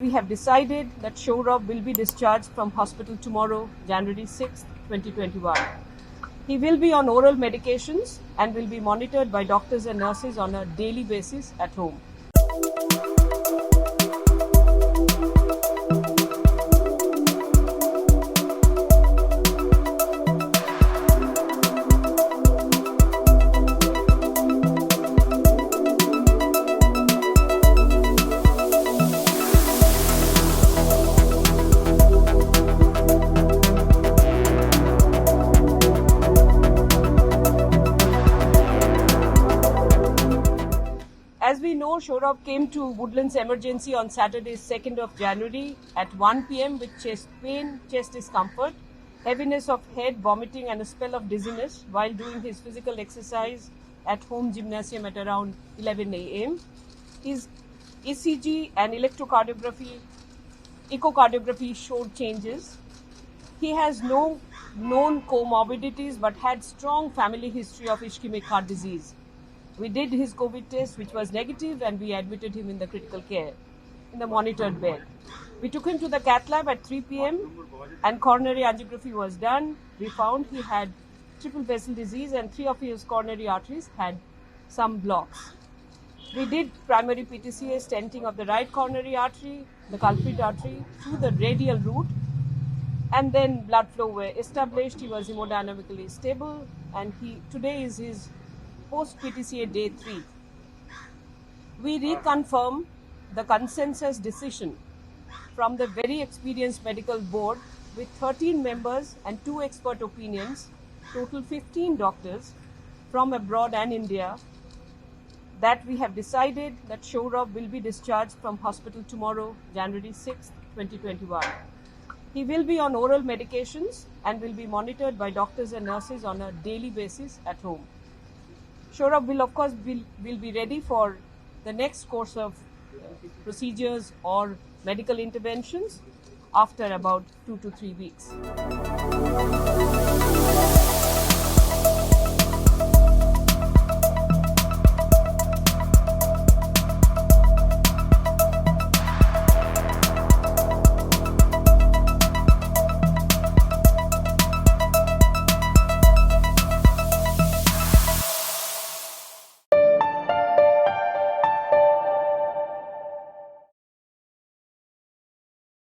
We have decided that Shourab will be discharged from hospital tomorrow, January 6, 2021. He will be on oral medications and will be monitored by doctors and nurses on a daily basis at home. As we know, Shourab came to Woodlands Emergency on Saturday, 2nd of January at 1 p.m. with chest pain, chest discomfort, heaviness of head, vomiting and a spell of dizziness while doing his physical exercise at home gymnasium at around 11 a.m. His ECG and echocardiography showed changes. He has no known comorbidities but had strong family history of ischemic heart disease. We did his COVID test, which was negative, and we admitted him in the critical care, in the monitored bed. We took him to the cath lab at 3 p.m. and coronary angiography was done. We found he had triple vessel disease and 3 of his coronary arteries had some blocks. We did primary PTCA stenting of the right coronary artery, the culprit artery, through the radial route, and then blood flow were established. He was hemodynamically stable, and today is his post-PTCA day 3. We reconfirm the consensus decision from the very experienced medical board with 13 members and 2 expert opinions, total 15 doctors from abroad and India, that we have decided that Shourab will be discharged from hospital tomorrow, January 6, 2021. He will be on oral medications and will be monitored by doctors and nurses on a daily basis at home. Shourab will, of course, will be ready for the next course of procedures or medical interventions after about 2 to 3 weeks.